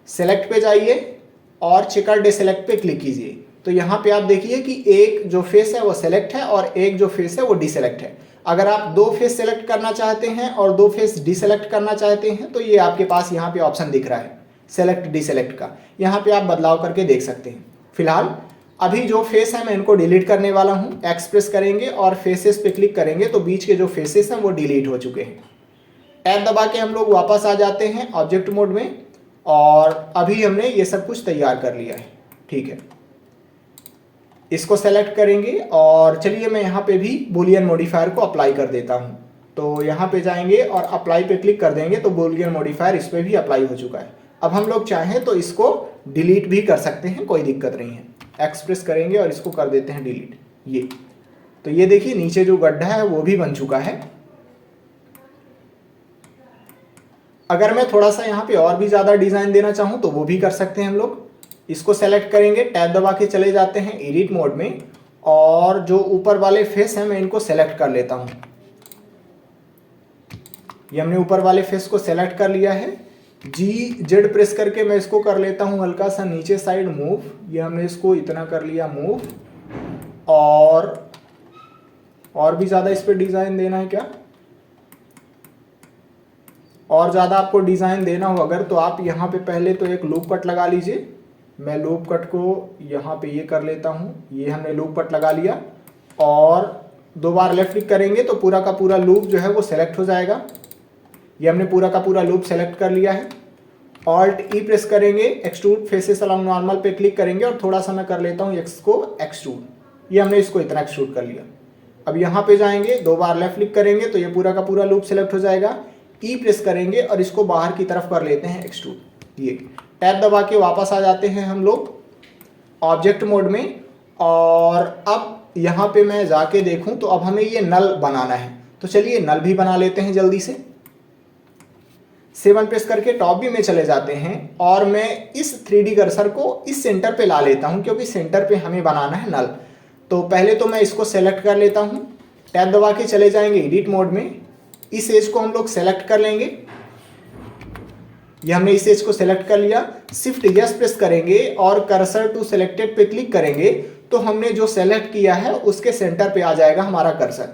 सेलेक्ट पे जाइए और चेकर डिसेलेक्ट पे क्लिक कीजिए। तो यहाँ पे आप देखिए कि एक जो फेस है वो सेलेक्ट है और एक जो फेस है वो डिसेलेक्ट है। अगर आप 2 फेस सेलेक्ट करना चाहते हैं और 2 फेस डिसेलेक्ट करना चाहते हैं तो ये आपके पास यहाँ पे ऑप्शन दिख रहा है सेलेक्ट डिसेलेक्ट का। यहाँ पे आप बदलाव करके देख सकते हैं। फिलहाल अभी जो फेस है मैं इनको डिलीट करने वाला हूँ। एक्स प्रेस करेंगे और फेसेस पे क्लिक करेंगे तो बीच के जो फेसेस हैं वो डिलीट हो चुके हैं। टैब दबा के हम लोग वापस आ जाते हैं ऑब्जेक्ट मोड में, और अभी हमने ये सब कुछ तैयार कर लिया है। ठीक है, इसको सेलेक्ट करेंगे, और चलिए मैं यहाँ पे भी बूलियन मॉडिफायर को अप्लाई कर देता हूँ। तो यहाँ पे जाएंगे और अप्लाई पे क्लिक कर देंगे तो बूलियन मॉडिफायर इस पर भी अप्लाई हो चुका है। अब हम लोग चाहें तो इसको डिलीट भी कर सकते हैं, कोई दिक्कत नहीं है। एक्स प्रेस करेंगे और इसको कर देते हैं डिलीट। ये तो ये देखिए नीचे जो गड्ढा है वो भी बन चुका है। अगर मैं थोड़ा सा यहाँ पे और भी ज़्यादा डिज़ाइन देना चाहूँ तो वो भी कर सकते हैं हम लोग। इसको सेलेक्ट करेंगे, टैब दबा के चले जाते हैं एडिट मोड में, और जो ऊपर वाले फेस हैं मैं इनको सेलेक्ट कर लेता हूँ। ये हमने ऊपर वाले फेस को सेलेक्ट कर लिया है। G/Z प्रेस करके मैं इसको कर लेता हूँ हल्का सा नीचे साइड मूव। ये हमने इसको इतना कर लिया मूव, और भी ज़्यादा इस पर डिज़ाइन देना है क्या? और ज़्यादा आपको डिज़ाइन देना हो अगर तो आप यहाँ पे पहले तो एक लूप कट लगा लीजिए, मैं लूप कट को यहाँ पे ये कर लेता हूँ, ये हमने लूप कट लगा लिया और 2 बार लेफ्ट क्लिक करेंगे तो पूरा का पूरा लूप जो है वो सेलेक्ट हो जाएगा। ये हमने पूरा का पूरा लूप सेलेक्ट कर लिया है। ऑल्ट ई प्रेस करेंगे, एक्सट्रूड फेसेस अलोंग नॉर्मल पे क्लिक करेंगे और थोड़ा सा मैं कर लेता हूँ एक्स को एक्सट्रूड। ये हमने इसको इतना एक्सट्रूड कर लिया। अब यहाँ पे जाएंगे, 2 बार लेफ्ट क्लिक करेंगे तो ये पूरा का पूरा लूप सेलेक्ट हो जाएगा। ई प्रेस करेंगे और इसको बाहर की तरफ कर लेते हैं एक्सट्रूड। ये टैब दबा के वापस आ जाते हैं हम लोग ऑब्जेक्ट मोड में। और अब यहाँ पे मैं जाके देखूं तो अब हमें ये नल बनाना है, तो चलिए नल भी बना लेते हैं जल्दी से। 7 प्रेस करके टॉप व्यू में चले जाते हैं और मैं इस 3D कर्सर को इस सेंटर पे ला लेता हूं क्योंकि सेंटर पे हमें बनाना है नल। तो पहले तो मैं इसको सेलेक्ट कर लेता हूं, टैब दबा के चले जाएंगे एडिट मोड में। इस एज को हम लोग सेलेक्ट कर लेंगे। ये हमने इस एज को सेलेक्ट कर लिया। शिफ्ट यस प्रेस करेंगे और कर्सर टू सेलेक्टेड पे क्लिक करेंगे तो हमने जो सेलेक्ट किया है उसके सेंटर पे आ जाएगा हमारा कर्सर।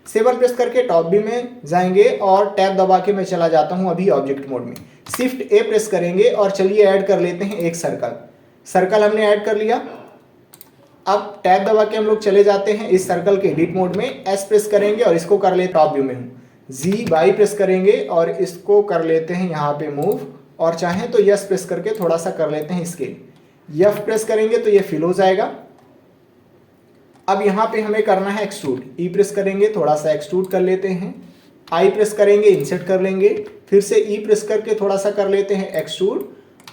7 प्रेस करके टॉप व्यू में जाएंगे और टैब दबा के मैं चला जाता हूं अभी ऑब्जेक्ट मोड में। शिफ्ट ए प्रेस करेंगे और चलिए ऐड कर लेते हैं एक सर्कल हमने ऐड कर लिया। अब टैब दबा के हम लोग चले जाते हैं इस सर्कल के एडिट मोड में। एस प्रेस करेंगे और इसको कर लेते टॉप व्यू में हूँ। जी बाई प्रेस करेंगे और इसको कर लेते हैं यहाँ पे मूव, और चाहें तो यस प्रेस करके थोड़ा सा कर लेते हैं स्केल। एफ प्रेस करेंगे तो ये फिल हो जाएगा। अब यहाँ पे हमें करना है एक्सट्रूड। ई प्रेस करेंगे, थोड़ा सा एक्सट्रूड कर लेते हैं। आई प्रेस करेंगे, इंसर्ट कर लेंगे, फिर से ई प्रेस करके थोड़ा सा कर लेते हैं एक्सट्रूड।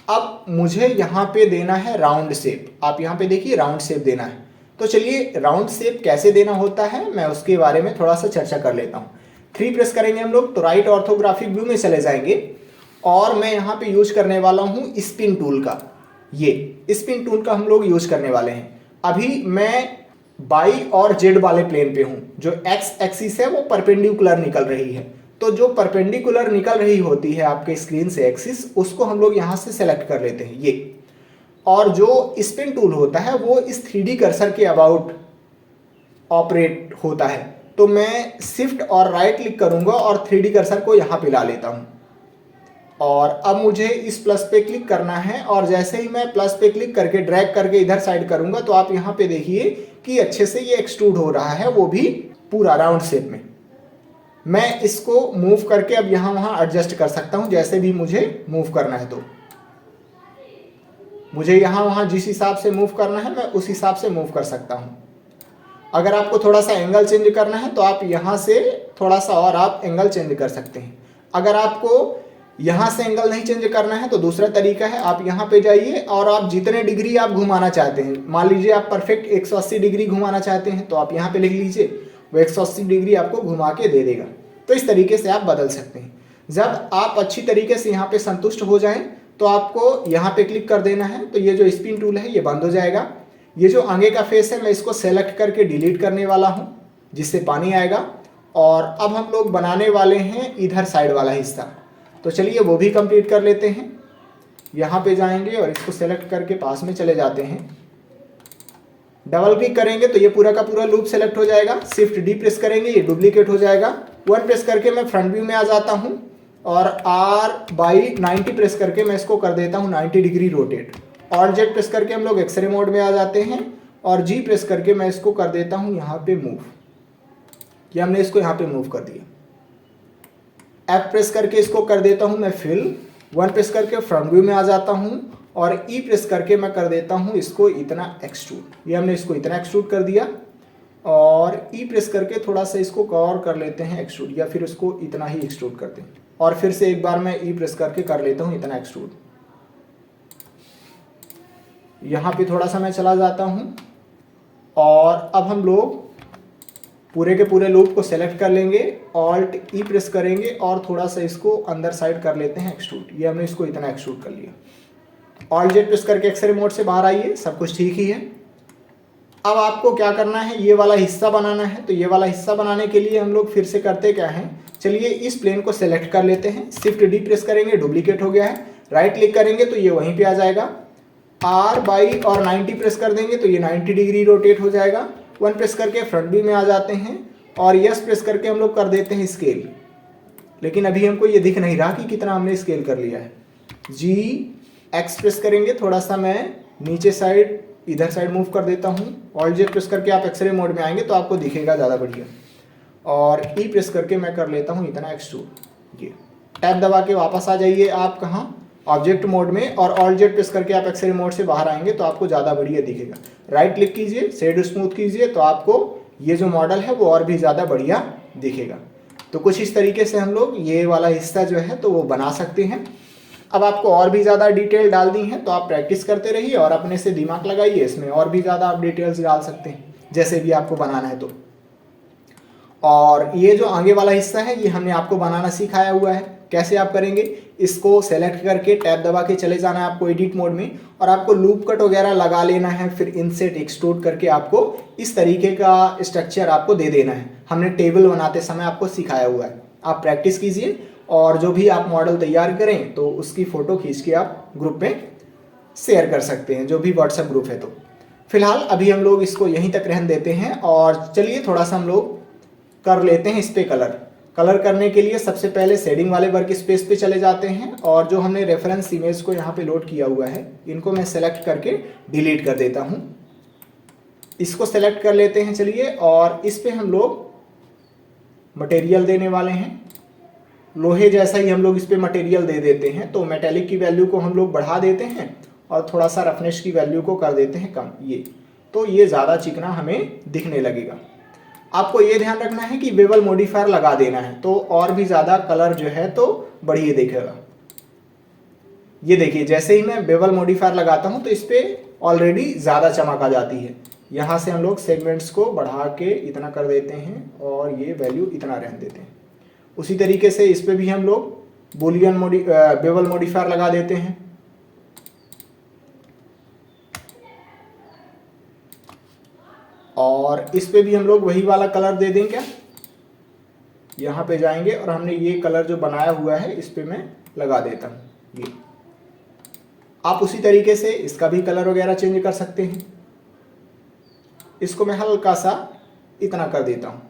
अब मुझे यहाँ पे देना है राउंड शेप। आप यहाँ पे देखिए राउंड शेप देना है। तो चलिए राउंड शेप कैसे देना होता है मैं उसके बारे में थोड़ा सा चर्चा कर लेता हूँ। 3 प्रेस करेंगे हम लोग तो राइट ऑर्थोग्राफिक व्यू में चले जाएंगे और मैं यहाँ पे यूज करने वाला हूँ स्पिन टूल का। ये स्पिन टूल का हम लोग यूज करने वाले हैं। अभी मैं बाई और जेड वाले प्लेन पे हूँ। जो एक्स एक्सिस है वो परपेंडिकुलर निकल रही है, तो जो परपेंडिकुलर निकल रही होती है आपके स्क्रीन से एक्सिस, उसको हम लोग यहाँ से सेलेक्ट कर लेते हैं ये। और जो स्पिन टूल होता है वो इस 3D कर्सर के अबाउट ऑपरेट होता है। तो मैं शिफ्ट और राइट क्लिक करूंगा और 3D कर्सर को यहाँ पे ला लेता हूँ। और अब मुझे इस प्लस पे क्लिक करना है और जैसे ही मैं प्लस पे क्लिक करके ड्रैग करके इधर साइड करूंगा तो आप यहाँ पे देखिए कि अच्छे से ये एक्सट्रूड हो रहा है, वो भी पूरा राउंड शेप में। मैं इसको मूव करके अब यहाँ वहाँ एडजस्ट कर सकता हूँ जैसे भी मुझे मूव करना है। तो मुझे यहाँ वहाँ जिस हिसाब से मूव करना है मैं उस हिसाब से मूव कर सकता हूँ। अगर आपको थोड़ा सा एंगल चेंज करना है तो आप यहाँ से थोड़ा सा और आप एंगल चेंज कर सकते हैं। अगर आपको यहाँ से एंगल नहीं चेंज करना है तो दूसरा तरीका है, आप यहाँ पे जाइए और आप जितने डिग्री आप घुमाना चाहते हैं, मान लीजिए आप परफेक्ट 180 डिग्री घुमाना चाहते हैं तो आप यहाँ पे लिख लीजिए, वो 180 डिग्री आपको घुमा के दे देगा। तो इस तरीके से आप बदल सकते हैं। जब आप अच्छी तरीके से यहाँ पे संतुष्ट हो जाएं तो आपको यहाँ पे क्लिक कर देना है, तो ये जो स्पिन टूल है ये बंद हो जाएगा। ये जो आगे का फेस है मैं इसको सेलेक्ट करके डिलीट करने वाला हूँ जिससे पानी आएगा। और अब हम लोग बनाने वाले हैं इधर साइड वाला हिस्सा, तो चलिए वो भी कंप्लीट कर लेते हैं। यहाँ पे जाएंगे और इसको सेलेक्ट करके पास में चले जाते हैं। डबल क्लिक करेंगे तो ये पूरा का पूरा लूप सेलेक्ट हो जाएगा। शिफ्ट डी प्रेस करेंगे, ये डुप्लीकेट हो जाएगा। 1 प्रेस करके मैं फ्रंट व्यू में आ जाता हूँ और R बाई 90 प्रेस करके मैं इसको कर देता हूँ 90 डिग्री रोटेट। और जेड प्रेस करके हम लोग एक्सरे मोड में आ जाते हैं और जी प्रेस करके मैं इसको कर देता हूँ यहाँ पे मूव। ये हमने इसको यहाँ पे मूव कर दिया। F प्रेस करके इसको कर देता हूँ मैं फिल। 1 प्रेस करके फ्रंट व्यू में आ जाता हूँ और E प्रेस करके मैं कर देता हूँ इसको इतना एक्सट्रूड। ये हमने इसको इतना एक्सट्रूड कर दिया और E प्रेस करके थोड़ा सा इसको कवर कर लेते हैं एक्सट्रूड, या फिर इसको इतना ही एक्सट्रूड करते हैं। और फिर से एक बार मैं E प्रेस करके कर लेता हूँ इतना एक्सट्रूड। यहाँ पे थोड़ा सा मैं चला जाता हूँ और अब हम लोग पूरे के पूरे लूप को सेलेक्ट कर लेंगे, ऑल्ट ई प्रेस करेंगे और थोड़ा सा इसको अंदर साइड कर लेते हैं एक्सट्रूड। ये हमने इसको इतना एक्सट्रूड कर लिया। ऑल्ट जेड प्रेस करके एक्सरे मोड से बाहर आइए, सब कुछ ठीक ही है। अब आपको क्या करना है, ये वाला हिस्सा बनाना है। तो ये वाला हिस्सा बनाने के लिए हम लोग फिर से करते क्या है, चलिए इस प्लेन को सेलेक्ट कर लेते हैं। शिफ्ट डी प्रेस करेंगे, डुप्लीकेट हो गया है। राइट क्लिक करेंगे तो ये वहीं पे आ जाएगा। R बाई और 90 प्रेस कर देंगे तो ये 90 डिग्री रोटेट हो जाएगा। 1 प्रेस करके फ्रंट व्यू में आ जाते हैं और यस प्रेस करके हम लोग कर देते हैं स्केल। लेकिन अभी हमको ये दिख नहीं रहा कि कितना हमने स्केल कर लिया है। G X प्रेस करेंगे, थोड़ा सा मैं नीचे साइड इधर साइड मूव कर देता हूँ। ऑल्ट जेड प्रेस करके आप एक्सरे मोड में आएंगे तो आपको दिखेगा ज़्यादा बढ़िया। और ई प्रेस करके मैं कर लेता हूँ इतना एक्सट्रूड। ये टैब दबा के वापस आ जाइए आप कहाँ, ऑब्जेक्ट मोड में, और ऑल्ट जेड प्रेस करके आप एक्सरे मोड से बाहर आएंगे तो आपको ज़्यादा बढ़िया दिखेगा। राइट क्लिक कीजिए, शेड स्मूथ कीजिए तो आपको ये जो मॉडल है वो और भी ज़्यादा बढ़िया दिखेगा। तो कुछ इस तरीके से हम लोग ये वाला हिस्सा जो है तो वो बना सकते हैं। अब आपको और भी ज़्यादा डिटेल डालनी है तो आप प्रैक्टिस करते रहिए और अपने से दिमाग लगाइए, इसमें और भी ज़्यादा आप डिटेल्स डाल सकते हैं जैसे भी आपको बनाना है तो। और ये जो आगे वाला हिस्सा है ये हमने आपको बनाना सिखाया हुआ है। कैसे आप करेंगे, इसको सेलेक्ट करके टैब दबा के चले जाना है आपको एडिट मोड में, और आपको लूप कट वगैरह लगा लेना है। फिर इनसेट एक्सट्रूड करके आपको इस तरीके का स्ट्रक्चर आपको दे देना है। हमने टेबल बनाते समय आपको सिखाया हुआ है। आप प्रैक्टिस कीजिए और जो भी आप मॉडल तैयार करें तो उसकी फ़ोटो खींच के आप ग्रुप में शेयर कर सकते हैं, जो भी व्हाट्सएप ग्रुप है। तो फिलहाल अभी हम लोग इसको यहीं तक रहने देते हैं और चलिए थोड़ा सा हम लोग कर लेते हैं इस पे कलर करने के लिए सबसे पहले शेडिंग वाले वर्क स्पेस पे चले जाते हैं और जो हमने रेफरेंस इमेज को यहाँ पे लोड किया हुआ है इनको मैं सेलेक्ट करके डिलीट कर देता हूँ। इसको सेलेक्ट कर लेते हैं चलिए, और इस पे हम लोग मटेरियल देने वाले हैं। लोहे जैसा ही हम लोग इस पे मटेरियल दे देते हैं। तो मेटेलिक की वैल्यू को हम लोग बढ़ा देते हैं और थोड़ा सा रफनेस की वैल्यू को कर देते हैं कम। ये तो ये ज़्यादा चिकना हमें दिखने लगेगा। आपको ये ध्यान रखना है कि बेवल मॉडिफायर लगा देना है तो और भी ज़्यादा कलर जो है तो बढ़िया दिखेगा। ये देखिए जैसे ही मैं बेवल मॉडिफायर लगाता हूँ तो इस पर ऑलरेडी ज़्यादा चमक आ जाती है। यहाँ से हम लोग सेगमेंट्स को बढ़ा के इतना कर देते हैं और ये वैल्यू इतना रहने देते हैं। उसी तरीके से इस पर भी हम लोग बूलियन बेवल मॉडिफायर लगा देते हैं। और इस पे भी हम लोग वही वाला कलर दे देंगे। यहाँ पे जाएंगे और हमने ये कलर जो बनाया हुआ है इस पे मैं लगा देता हूँ। ये आप उसी तरीके से इसका भी कलर वगैरह चेंज कर सकते हैं। इसको मैं हल्का सा इतना कर देता हूँ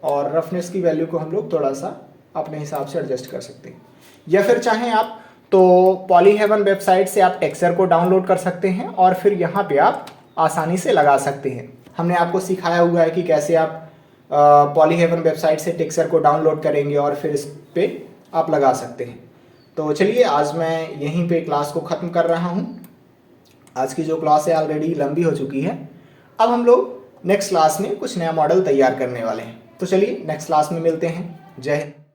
और रफनेस की वैल्यू को हम लोग थोड़ा सा अपने हिसाब से एडजस्ट कर सकते हैं। या फिर चाहें आप तो पॉलीहेवन वेबसाइट से आप टेक्सचर को डाउनलोड कर सकते हैं और फिर यहाँ पे आप आसानी से लगा सकते हैं। हमने आपको सिखाया हुआ है कि कैसे आप पॉलीहेवन वेबसाइट से टेक्सचर को डाउनलोड करेंगे और फिर इस पे आप लगा सकते हैं। तो चलिए आज मैं यहीं पे क्लास को ख़त्म कर रहा हूँ। आज की जो क्लास है ऑलरेडी लंबी हो चुकी है। अब हम लोग नेक्स्ट क्लास में कुछ नया मॉडल तैयार करने वाले हैं। तो चलिए नेक्स्ट क्लास में मिलते हैं। जय हिंद।